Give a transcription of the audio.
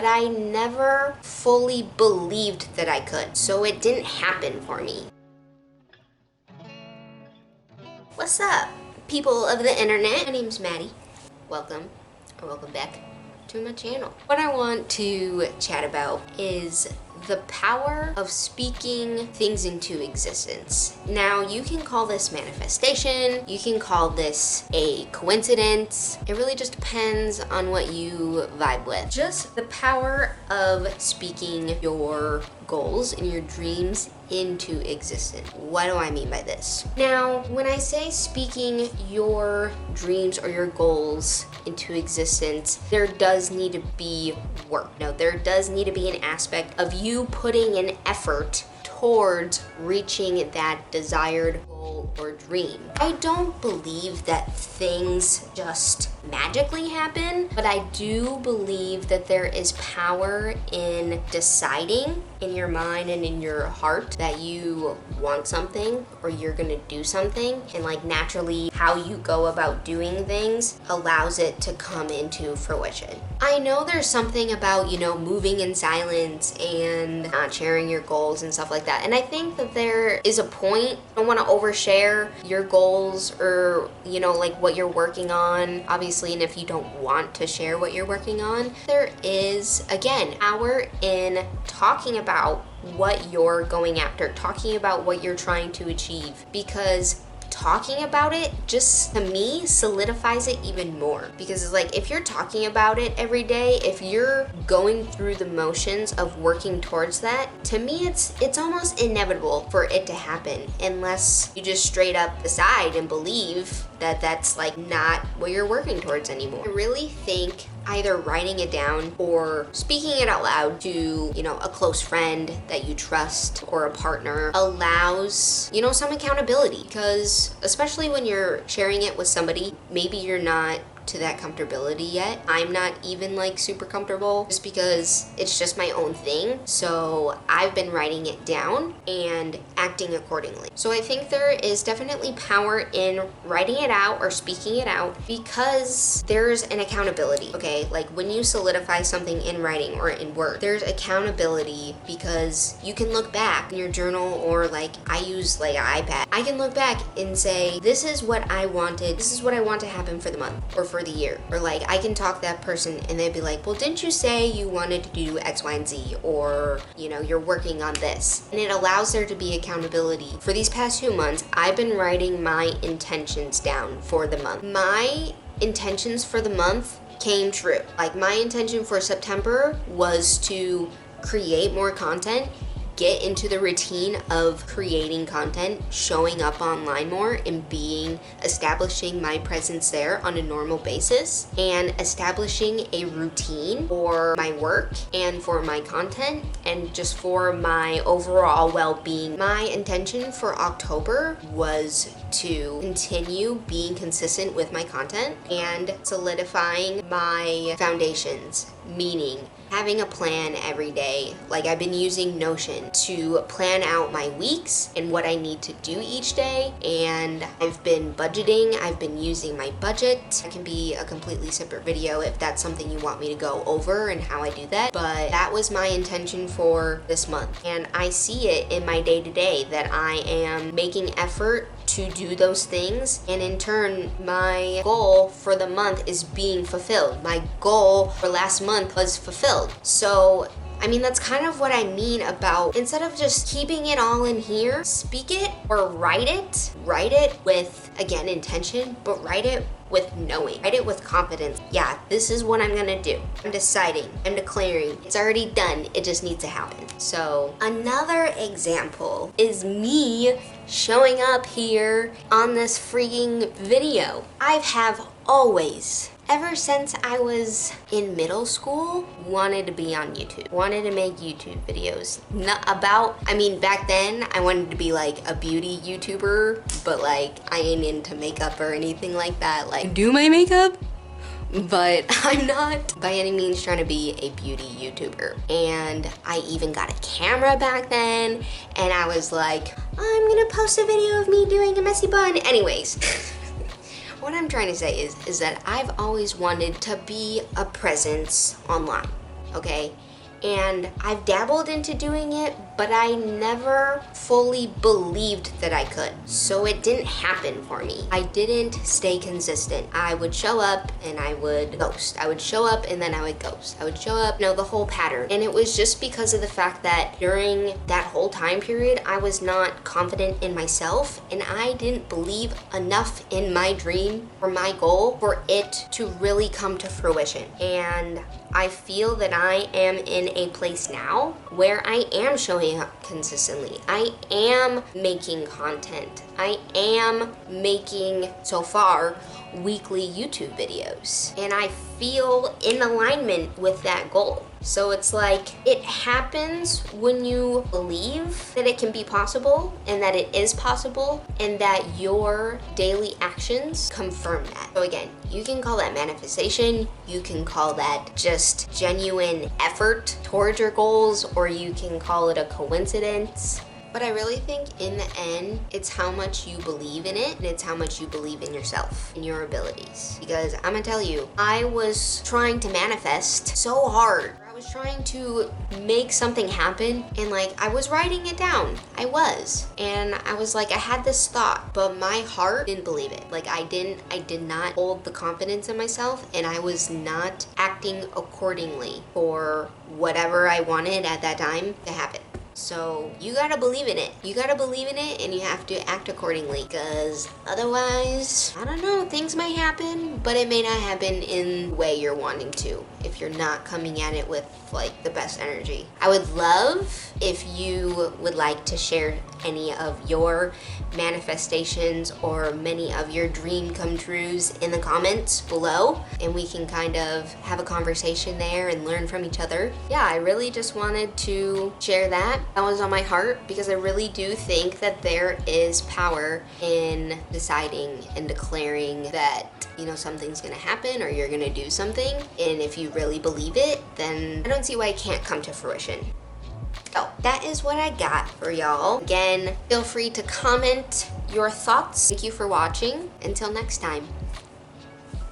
but I never fully believed that I could, so it didn't happen for me. What's up, people of the internet? My name's Maddie. Welcome back to my channel. What I want to chat about is the power of speaking things into existence. Now, you can call this manifestation, you can call this a coincidence. It really just depends on what you vibe with. Just the power of speaking your goals and your dreams into existence. What do I mean by this? Now, when I say speaking your dreams or your goals into existence, there does need to be work. Now, there does need to be an aspect of you putting an effort towards reaching that desired goal or dream. I don't believe that things just magically happen, but I do believe that there is power in deciding in your mind and in your heart that you want something or you're gonna do something, and like naturally how you go about doing things allows it to come into fruition. I know there's something about, moving in silence and not sharing your goals and stuff like that, and I think that there is a point. I don't want to overshare your goals or like what you're working on, obviously, and if you don't want to share what you're working on, there is again power in talking about what you're going after, talking about what you're trying to achieve, because talking about it just, to me, solidifies it even more. Because it's like, if you're talking about it every day, if you're going through the motions of working towards that, to me it's almost inevitable for it to happen, unless you just straight up decide and believe that that's like not what you're working towards anymore. I really think either writing it down or speaking it out loud to, a close friend that you trust or a partner allows, some accountability. Because especially when you're sharing it with somebody, maybe you're not to that comfortability yet. I'm not even like super comfortable just because it's just my own thing. So I've been writing it down and acting accordingly. So I think there is definitely power in writing it out or speaking it out, because there's an accountability. Okay, like when you solidify something in writing or in words, there's accountability, because you can look back in your journal, or like I use like an iPad. I can look back and say, this is what I wanted, this is what I want to happen for the month or for the year. Or like I can talk to that person and they'd be like, well, didn't you say you wanted to do X, Y, and Z, or you're working on this. And it allows there to be accountability. For these past 2 months, I've been writing my intentions down for the month. My intentions for the month came true. Like my intention for September was to create more content, get into the routine of creating content, showing up online more, and establishing my presence there on a normal basis, and establishing a routine for my work and for my content and just for my overall well-being. My intention for October was to continue being consistent with my content and solidifying my foundations, meaning having a plan every day. Like I've been using Notion to plan out my weeks and what I need to do each day, and I've been budgeting. I've been using my budget. It can be a completely separate video if that's something you want me to go over and how I do that, but that was my intention for this month, and I see it in my day-to-day that I am making effort to do those things, and in turn my goal for the month is being fulfilled. My goal for last month was fulfilled. So I mean, that's kind of what I mean about, instead of just keeping it all in here, speak it or write it. Write it with, again, intention, but write it with knowing. Write it with confidence. Yeah, this is what I'm gonna do. I'm deciding, I'm declaring. It's already done, it just needs to happen. So another example is me showing up here on this freaking video. I have always, ever since I was in middle school, wanted to be on YouTube. Wanted to make YouTube videos. Back then, I wanted to be like a beauty YouTuber, but like, I ain't into makeup or anything like that. Like, do my makeup? But I'm not by any means trying to be a beauty YouTuber. And I even got a camera back then, and I was like, I'm gonna post a video of me doing a messy bun. Anyways. What I'm trying to say is that I've always wanted to be a presence online. okay? And I've dabbled into doing it, but I never fully believed that I could. So it didn't happen for me. I didn't stay consistent. I would show up and I would ghost. I would show up and then I would ghost. I would show up, the whole pattern. And it was just because of the fact that during that whole time period, I was not confident in myself and I didn't believe enough in my dream or my goal for it to really come to fruition. And I feel that I am in a place now where I am showing up consistently. I am making content. I am making, so far, weekly YouTube videos. And I feel in alignment with that goal. So it's like, it happens when you believe that it can be possible and that it is possible and that your daily actions confirm that. So again, you can call that manifestation, you can call that just genuine effort towards your goals, or you can call it a coincidence. But I really think in the end, it's how much you believe in it and it's how much you believe in yourself and your abilities. Because I'm gonna tell you, I was trying to manifest so hard. I was trying to make something happen and I was writing it down. I was. And I was I had this thought, but my heart didn't believe it. I did not hold the confidence in myself and I was not acting accordingly for whatever I wanted at that time to happen. So you gotta believe in it. You gotta believe in it and you have to act accordingly, because otherwise, I don't know, things might happen, but it may not happen in the way you're wanting to if you're not coming at it with the best energy. I would love if you would like to share any of your manifestations or many of your dream come trues in the comments below, and we can kind of have a conversation there and learn from each other. Yeah, I really just wanted to share that. That was on my heart because I really do think that there is power in deciding and declaring that something's gonna happen or you're gonna do something, and if you really believe it, then I don't see why it can't come to fruition. So that is what I got for y'all. Again, feel free to comment your thoughts. Thank you for watching. Until next time.